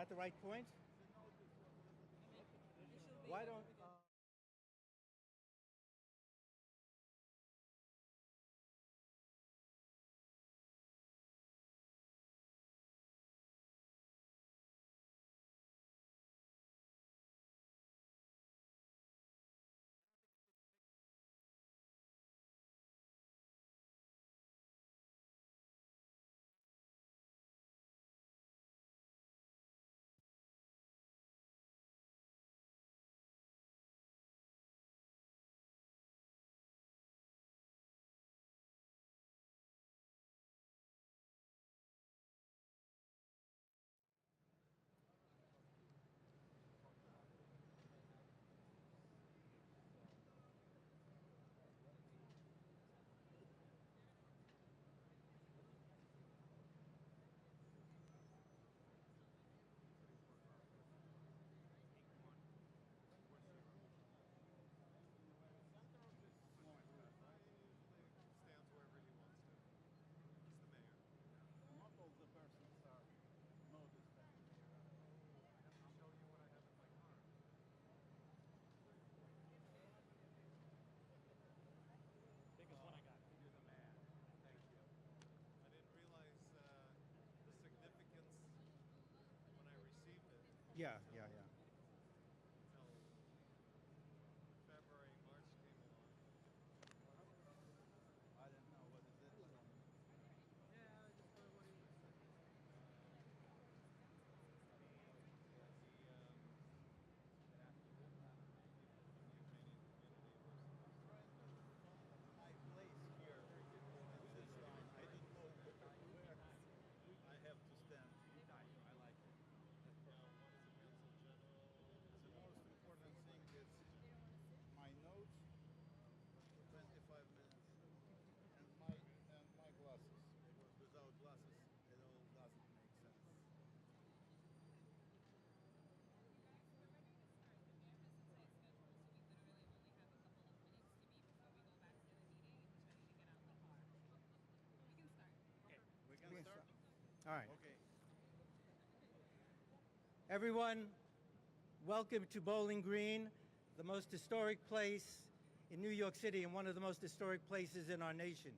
that the right point? Why don't... Stands wherever he wants to. He's the mayor. Not all the persons are noticed that they are. I have to show you what I have in my car. Biggest one I got. You're the man. Thank you. I didn't realize the significance when I received it. Yeah. Until February, March came along. I don't know what is it. Yeah, I just what he was saying. The Ukrainian community was My place here at this time, I don't know where I have to stand. I like it. what is the Council General? The most important thing is my notes for 25 minutes and my glasses. Because without glasses, it all doesn't make sense. We can We can start? All right. Okay. Everyone, welcome to Bowling Green, the most historic place in New York City and one of the most historic places in our nation.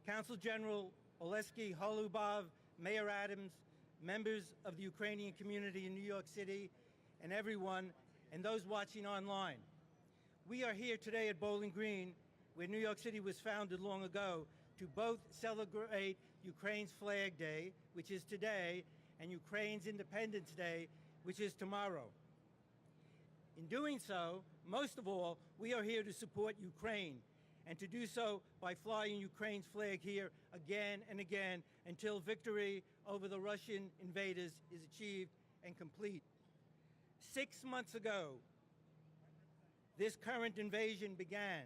Council General Oleksiy Holubov, Mayor Adams, members of the Ukrainian community in New York City, and everyone, and those watching online. We are here today at Bowling Green, where New York City was founded long ago, to both celebrate Ukraine's Flag Day, which is today, and Ukraine's Independence Day, which is tomorrow. In doing so, most of all, we are here to support Ukraine, and to do so by flying Ukraine's flag here again and again until victory over the Russian invaders is achieved and complete. 6 months ago, this current invasion began.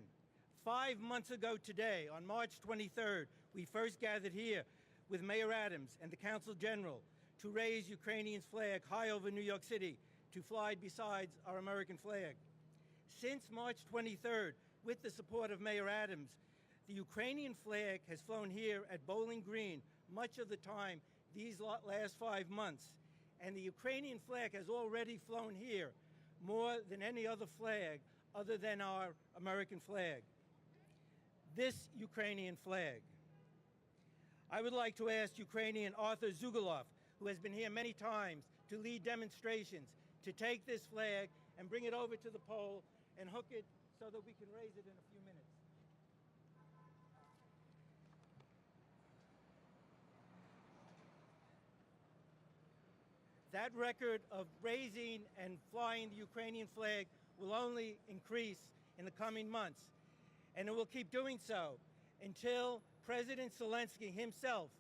5 months ago today, on March 23rd, we first gathered here with Mayor Adams and the Council General to raise Ukrainian's flag high over New York City, to fly besides our American flag. Since March 23rd, with the support of Mayor Adams, the Ukrainian flag has flown here at Bowling Green much of the time these last 5 months. And the Ukrainian flag has already flown here more than any other flag other than our American flag. This Ukrainian flag. I would like to ask Ukrainian Arthur Zhugalov, who has been here many times, to lead demonstrations, to take this flag and bring it over to the pole and hook it so that we can raise it in a few minutes. That record of raising and flying the Ukrainian flag will only increase in the coming months, and it will keep doing so until President Zelensky himself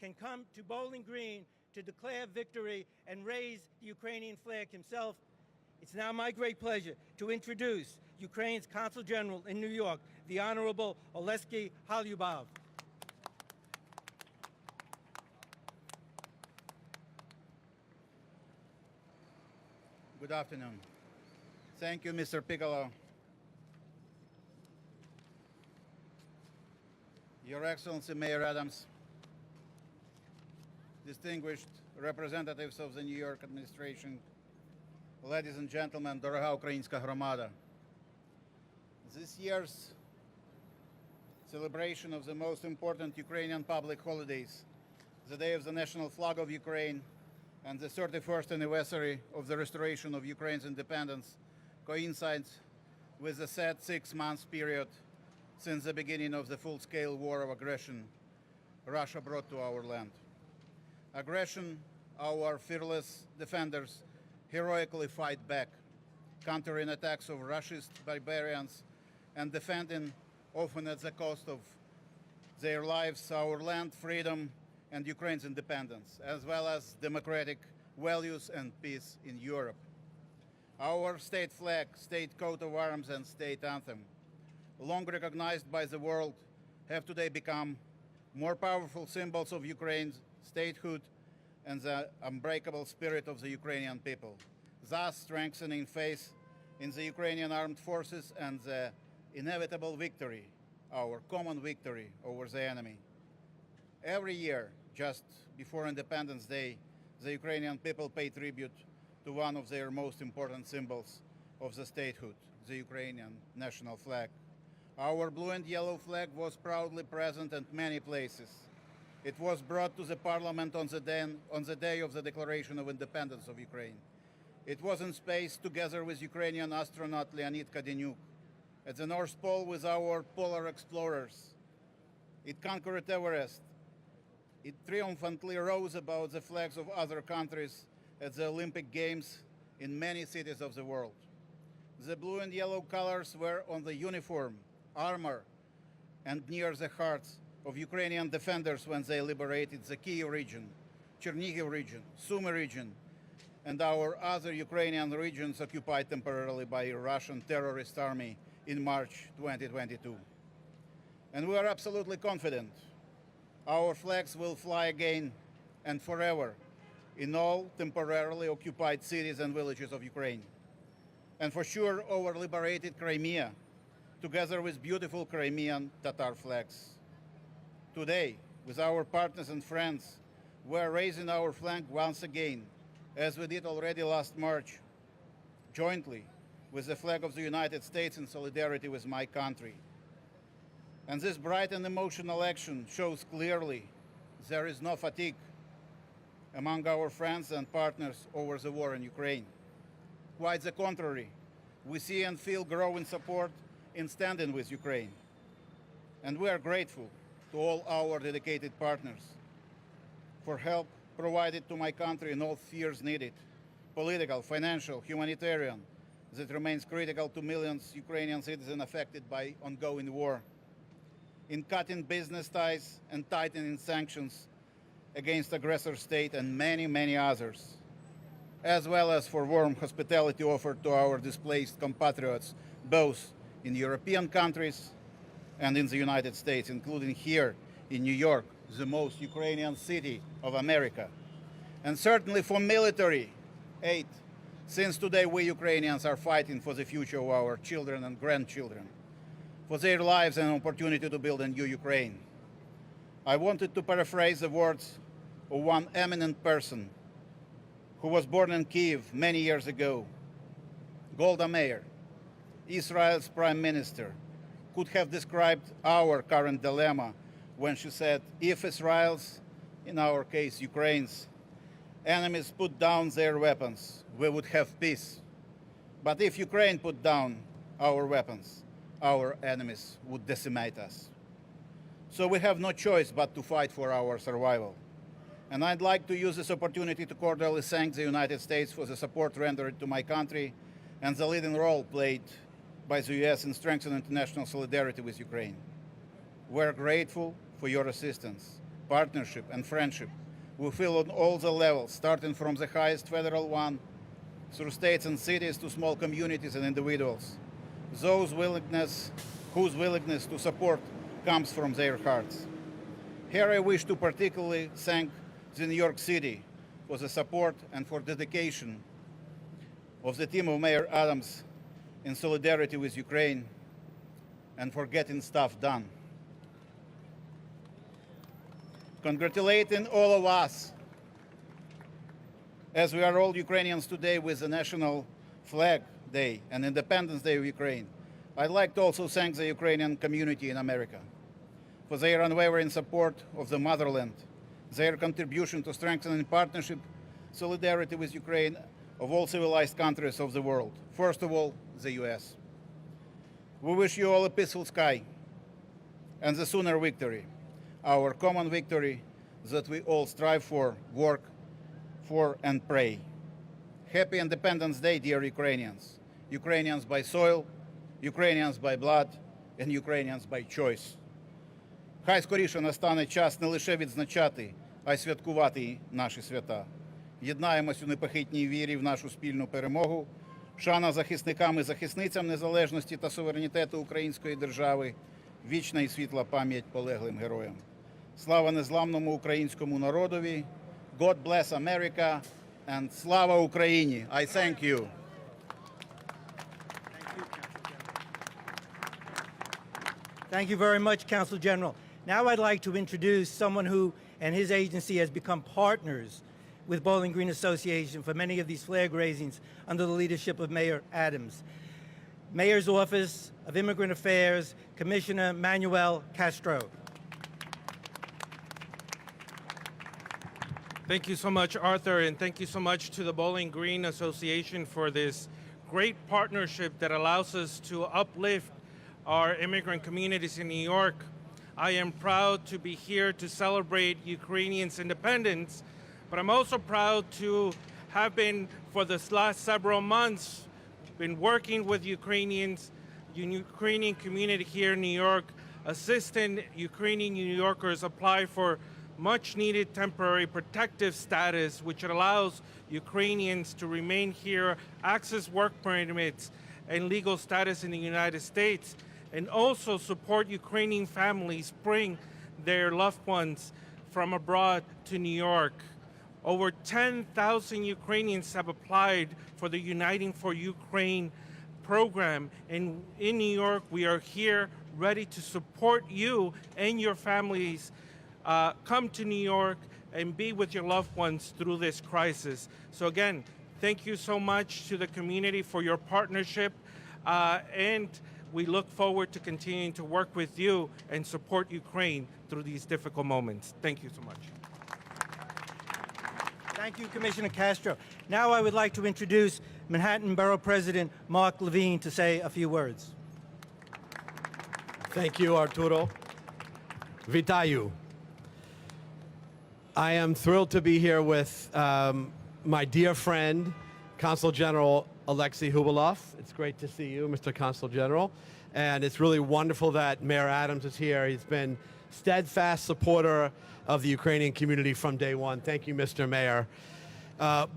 can come to Bowling Green to declare victory and raise the Ukrainian flag himself. It's now my great pleasure to introduce Ukraine's Consul General in New York, the Honorable Oleksiy Holubov. Good afternoon. Thank you, Mr. Piccolo. Your Excellency Mayor Adams, distinguished representatives of the New York administration, ladies and gentlemen, дорога українська громада. This year's celebration of the most important Ukrainian public holidays, the Day of the National Flag of Ukraine, and the 31st anniversary of the restoration of Ukraine's independence coincides with the sad 6-month period since the beginning of the full-scale war of aggression Russia brought to our land. Aggression, our fearless defenders heroically fight back, countering attacks of Russian barbarians and defending, often at the cost of their lives, our land, freedom, and Ukraine's independence, as well as democratic values and peace in Europe. Our state flag, state coat of arms, and state anthem, long recognized by the world, have today become more powerful symbols of Ukraine's statehood and the unbreakable spirit of the Ukrainian people, thus strengthening faith in the Ukrainian armed forces and the inevitable victory, our common victory over the enemy. Every year, just before Independence Day, the Ukrainian people pay tribute to one of their most important symbols of the statehood, the Ukrainian national flag. Our blue and yellow flag was proudly present at many places. It was brought to the parliament on the day of the Declaration of Independence of Ukraine. It was in space together with Ukrainian astronaut Leonid Kadeniuk. At the North Pole with our polar explorers. It conquered Everest. It triumphantly rose above the flags of other countries at the Olympic Games in many cities of the world. The blue and yellow colors were on the uniform, armor, and near the hearts of Ukrainian defenders when they liberated the Kyiv region, Chernihiv region, Sumy region, and our other Ukrainian regions occupied temporarily by a Russian terrorist army in March 2022. And we are absolutely confident our flags will fly again and forever in all temporarily occupied cities and villages of Ukraine. And for sure over liberated Crimea, together with beautiful Crimean Tatar flags. Today, with our partners and friends, we are raising our flag once again, as we did already last March, jointly with the flag of the United States in solidarity with my country. And this bright and emotional action shows clearly there is no fatigue among our friends and partners over the war in Ukraine. Quite the contrary, we see and feel growing support in standing with Ukraine. And we are grateful to all our dedicated partners for help provided to my country in all spheres needed, political, financial, humanitarian, that remains critical to millions of Ukrainian citizens affected by ongoing war, in cutting business ties and tightening sanctions against aggressor state and many, many others, as well as for warm hospitality offered to our displaced compatriots, both in European countries and in the United States, including here in New York, the most Ukrainian city of America. And certainly for military aid, since today we Ukrainians are fighting for the future of our children and grandchildren, for their lives and opportunity to build a new Ukraine. I wanted to paraphrase the words of one eminent person who was born in Kyiv many years ago. Golda Meir, Israel's prime minister, could have described our current dilemma when she said, if Israel's, in our case Ukraine's, enemies put down their weapons, we would have peace. But if Ukraine put down our weapons, our enemies would decimate us. So we have no choice but to fight for our survival. And I'd like to use this opportunity to cordially thank the United States for the support rendered to my country and the leading role played by the US in strengthening international solidarity with Ukraine. We're grateful for your assistance, partnership, and friendship. We feel on all the levels, starting from the highest federal one, through states and cities to small communities and individuals, whose willingness to support comes from their hearts. Here I wish to particularly thank the New York City for the support and for dedication of the team of Mayor Adams in solidarity with Ukraine and for getting stuff done. Congratulating all of us As we are all Ukrainians today with the National Flag Day and Independence Day of Ukraine, I'd like to also thank the Ukrainian community in America for their unwavering support of the motherland, their contribution to strengthening partnership, solidarity with Ukraine of all civilized countries of the world. First of all, the US. We wish you all a peaceful sky and the sooner victory, our common victory that we all strive for, work for, and pray. Happy Independence Day, dear Ukrainians. Ukrainians by soil, Ukrainians by blood, and Ukrainians by choice. Хай скоріше настане час не лише відзначати, а й святкувати наші свята. Єднаємось у непохитній вірі в нашу спільну перемогу, шана захисникам і захисницям незалежності та суверенітету української держави, вічна і світла пам'ять полеглим героям. Слава незламному українському народові. God bless America and слава Україні. I thank you. Thank you very much, Council General. Now I'd like to introduce someone who and his agency has become partners with Bowling Green Association for many of these flag raisings under the leadership of Mayor Adams. Mayor's Office of Immigrant Affairs, Commissioner Manuel Castro. Thank you so much, Arthur, and thank you so much to the Bowling Green Association for this great partnership that allows us to uplift our immigrant communities in New York. I am proud to be here to celebrate Ukrainians' independence, but I'm also proud to have been, for this last several months, been working with Ukrainian community here in New York, assisting Ukrainian New Yorkers apply for much-needed temporary protective status, which allows Ukrainians to remain here, access work permits, and legal status in the United States, and also support Ukrainian families bring their loved ones from abroad to New York. Over 10,000 Ukrainians have applied for the Uniting for Ukraine program, and in New York, we are here ready to support you and your families. Come to New York and be with your loved ones through this crisis. So again, thank you so much to the community for your partnership, and we look forward to continuing to work with you and support Ukraine through these difficult moments. Thank you so much. Thank you, Commissioner Castro. Now I would like to introduce Manhattan Borough President Mark Levine to say a few words. Thank you, Arturo. Vitayu. I am thrilled to be here with my dear friend, Consul General Alexei Hubilov. It's great to see you, Mr. Consul General. And it's really wonderful that Mayor Adams is here. He's been steadfast supporter of the Ukrainian community from day one. Thank you, Mr. Mayor.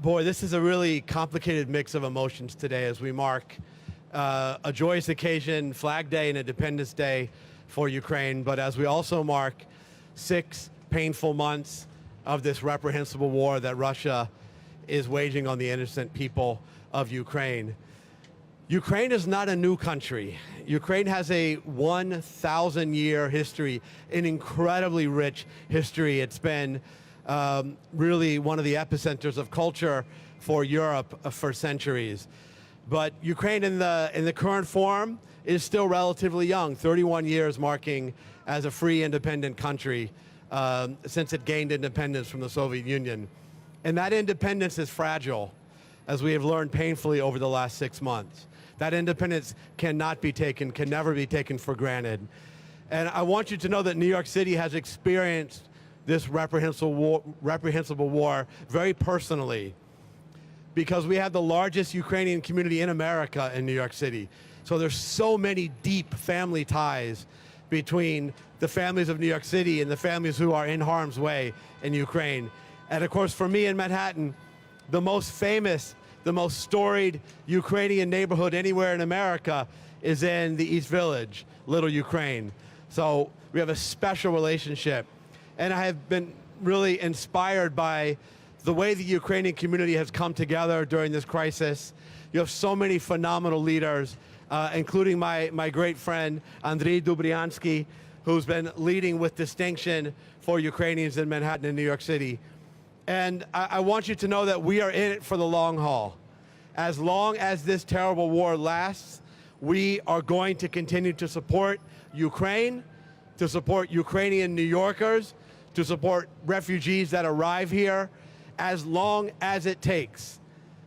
Boy, this is a really complicated mix of emotions today as we mark a joyous occasion, Flag Day and Independence Day for Ukraine, but as we also mark 6 painful months of this reprehensible war that Russia is waging on the innocent people of Ukraine. Ukraine is not a new country. Ukraine has a 1,000-year history, an incredibly rich history. It's been really one of the epicenters of culture for Europe for centuries. But Ukraine in the current form is still relatively young, 31 years marking as a free, independent country since it gained independence from the Soviet Union. And that independence is fragile, as we have learned painfully over the last 6 months. That independence cannot be taken, can never be taken for granted. And I want you to know that New York City has experienced this reprehensible war very personally, because we have the largest Ukrainian community in America in New York City. So there's so many deep family ties between the families of New York City and the families who are in harm's way in Ukraine. And of course, for me in Manhattan, the most famous, the most storied Ukrainian neighborhood anywhere in America is in the East Village, Little Ukraine. So we have a special relationship. And I have been really inspired by the way the Ukrainian community has come together during this crisis. You have so many phenomenal leaders, including my great friend, Andriy Dubryansky, who's been leading with distinction for Ukrainians in Manhattan and New York City. And I want you to know that we are in it for the long haul. As long as this terrible war lasts, we are going to continue to support Ukraine, to support Ukrainian New Yorkers, to support refugees that arrive here, as long as it takes.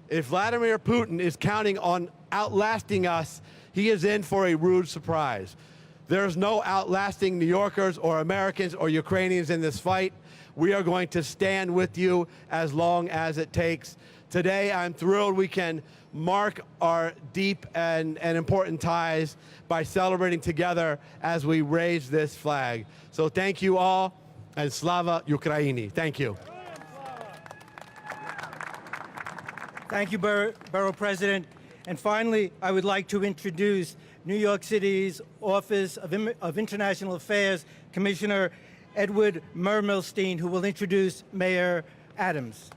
If Vladimir Putin is counting on outlasting us, he is in for a rude surprise. There's no outlasting New Yorkers or Americans or Ukrainians in this fight. We are going to stand with you as long as it takes. Today, I'm thrilled we can mark our deep and important ties by celebrating together as we raise this flag. So thank you all, and Slava Ukraini. Thank you. Thank you, Borough President. And finally, I would like to introduce New York City's Office of International Affairs Commissioner Edward Mermelstein, who will introduce Mayor Adams.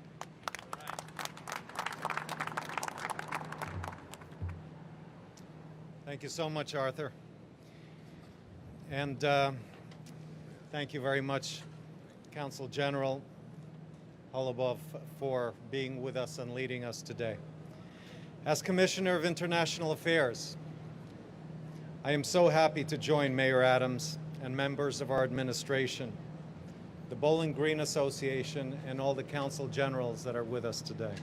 Thank you so much, Arthur. And thank you very much, Council General Holubov, for being with us and leading us today. As Commissioner of International Affairs, I am so happy to join Mayor Adams and members of our administration, the Bowling Green Association, and all the Council Generals that are with us today.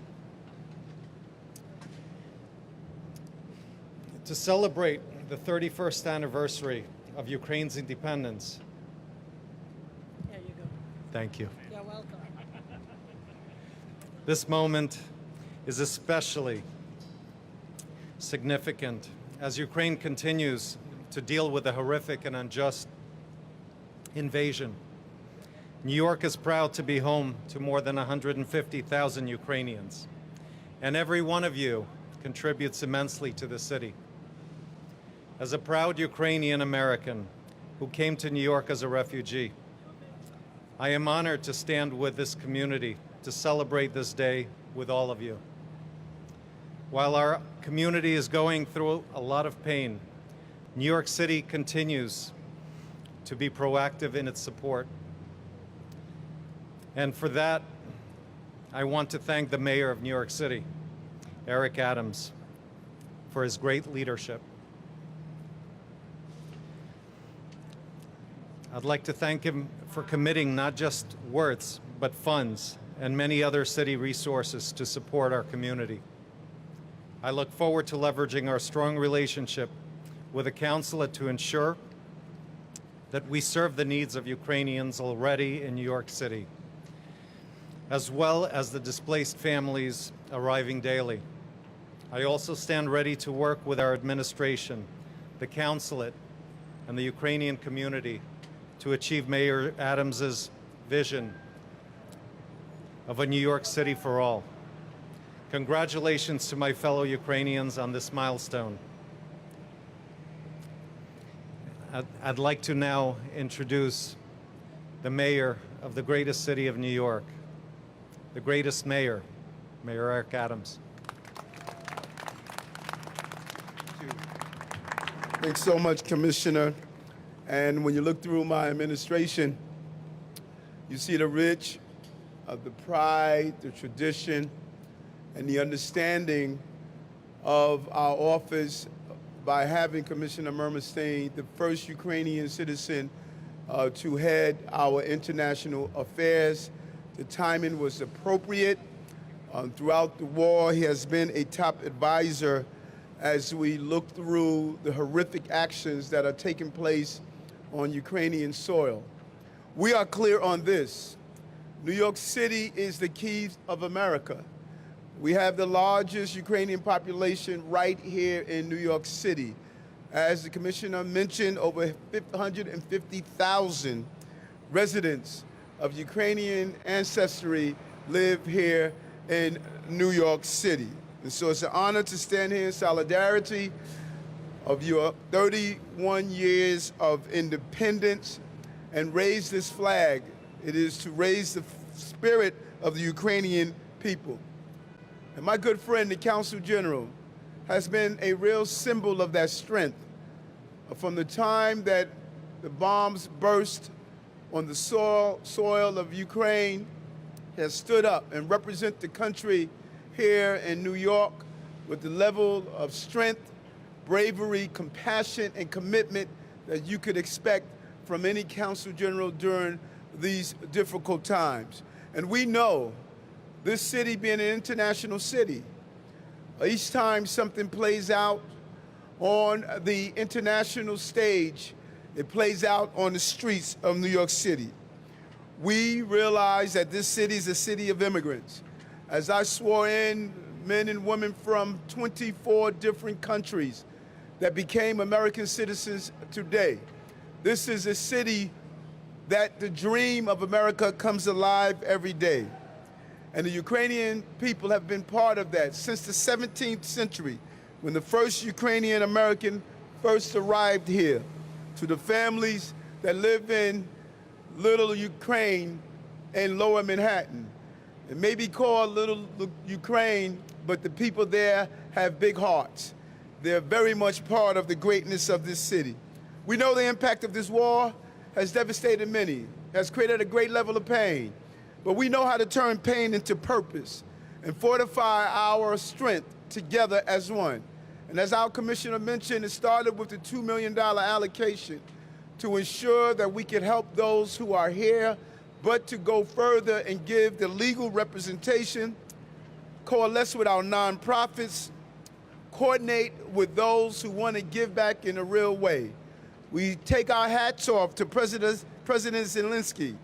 To celebrate the 31st anniversary of Ukraine's independence. There you go. Thank you. You're welcome. This moment is especially significant as Ukraine continues to deal with a horrific and unjust invasion. New York is proud to be home to more than 150,000 Ukrainians, and every one of you contributes immensely to the city. As a proud Ukrainian American who came to New York as a refugee, I am honored to stand with this community to celebrate this day with all of you. While our community is going through a lot of pain, New York City continues to be proactive in its support. And for that, I want to thank the Mayor of New York City, Eric Adams, for his great leadership. I'd like to thank him for committing not just words, but funds and many other city resources to support our community. I look forward to leveraging our strong relationship with the consulate to ensure that we serve the needs of Ukrainians already in New York City, as well as the displaced families arriving daily. I also stand ready to work with our administration, the consulate, and the Ukrainian community to achieve Mayor Adams's vision of a New York City for all. Congratulations to my fellow Ukrainians on this milestone. I'd like to now introduce the mayor of the greatest city of New York, the greatest mayor, Mayor Eric Adams. Thanks so much, Commissioner. And when you look through my administration, you see the rich of the pride, the tradition, and the understanding of our office by having Commissioner Mermelstein, the first Ukrainian citizen to head our international affairs. The timing was appropriate. Throughout the war, he has been a top advisor as we look through the horrific actions that are taking place on Ukrainian soil. We are clear on this. New York City is the key of America. We have the largest Ukrainian population right here in New York City. As the Commissioner mentioned, over 150,000 residents of Ukrainian ancestry live here in New York City. And so it's an honor to stand here in solidarity of your 31 years of independence and raise this flag. It is to raise the spirit of the Ukrainian people. And my good friend, the Consul General, has been a real symbol of that strength. From the time that the bombs burst on the soil of Ukraine has stood up and represent the country here in New York with the level of strength, bravery, compassion, and commitment that you could expect from any Consul General during these difficult times. And we know this city being an international city, each time something plays out on the international stage, it plays out on the streets of New York City. We realize that this city is a city of immigrants. As I swore in men and women from 24 different countries that became American citizens today, this is a city that the dream of America comes alive every day. And the Ukrainian people have been part of that since the 17th century, when the first Ukrainian American first arrived here, to the families that live in Little Ukraine in Lower Manhattan. It may be called Little Ukraine, but the people there have big hearts. They're very much part of the greatness of this city. We know the impact of this war has devastated many, has created a great level of pain, but we know how to turn pain into purpose and fortify our strength together as one. And as our commissioner mentioned, it started with the $2 million allocation to ensure that we can help those who are here, but to go further and give the legal representation, coalesce with our nonprofits, coordinate with those who want to give back in a real way. We take our hats off to President Zelensky.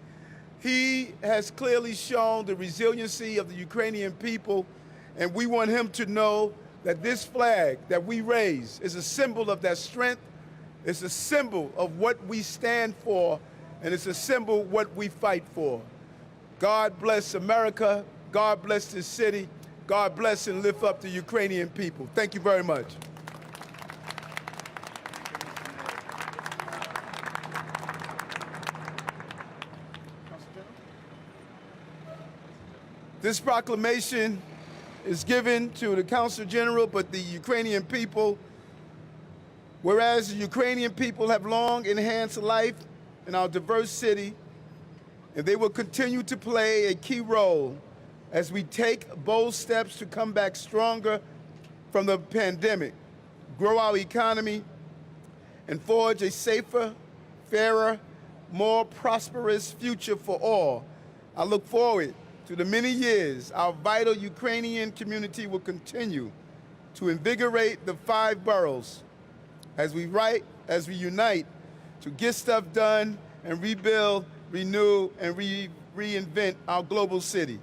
He has clearly shown the resiliency of the Ukrainian people, and we want him to know that this flag that we raise is a symbol of that strength. It's a symbol of what we stand for, and it's a symbol of what we fight for. God bless America. God bless this city. God bless and lift up the Ukrainian people. Thank you very much. This proclamation is given to the Consul General, but the Ukrainian people. Whereas the Ukrainian people have long enhanced life in our diverse city, and they will continue to play a key role as we take bold steps to come back stronger from the pandemic, grow our economy, and forge a safer, fairer, more prosperous future for all. I look forward to the many years our vital Ukrainian community will continue to invigorate the 5 boroughs as we unite to get stuff done and rebuild, renew, and reinvent our global city.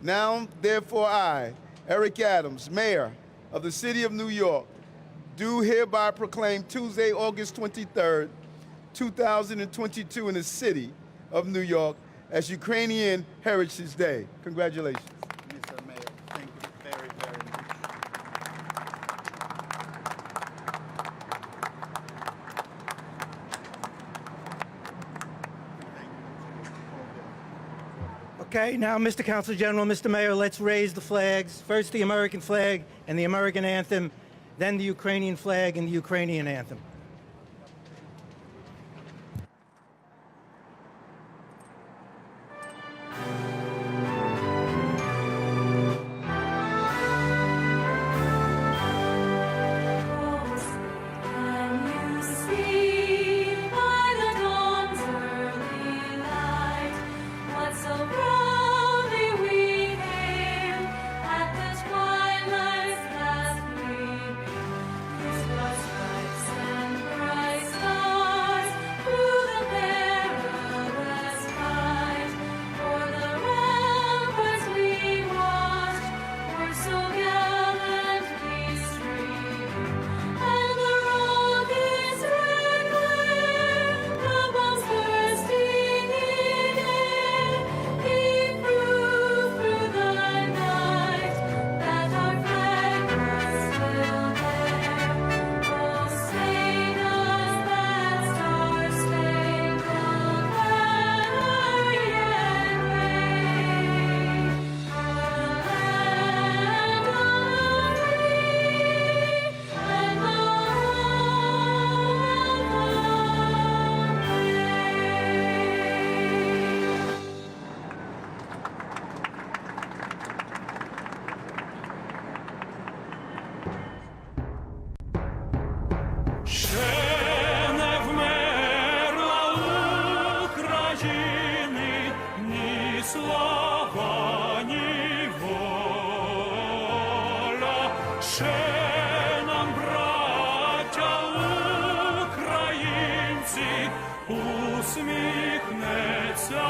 Now, therefore, I, Eric Adams, Mayor of the City of New York, do hereby proclaim Tuesday, August 23rd, 2022 in the City of New York as Ukrainian Heritage Day. Congratulations. Mr. Mayor, thank you very, very much. Okay, now, Mr. Consul General, Mr. Mayor, let's raise the flags. First the American flag and the American anthem, then the Ukrainian flag and the Ukrainian anthem. Stripes and ще не вмерла України ні слава, ні воля, ще нам, браття українці, усміхнеться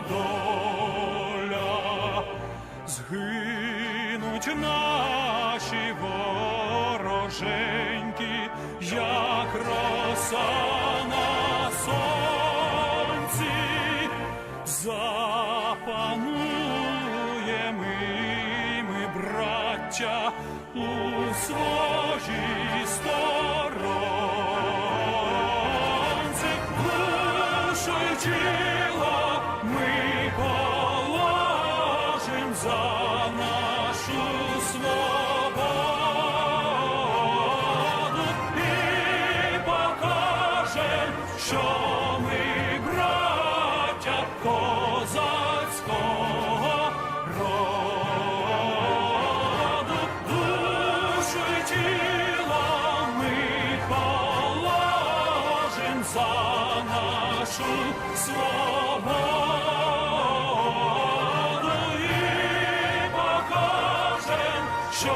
доля. Згинуть наші вороженьки, як роса на сонці, запануєм і ми, браття, у своїй сторонці. Душу й тіло ми положим за нашу свободу і покажем, що ми браття козацького роду. Душу й тіло ми положим за нашу свободу і покажем, що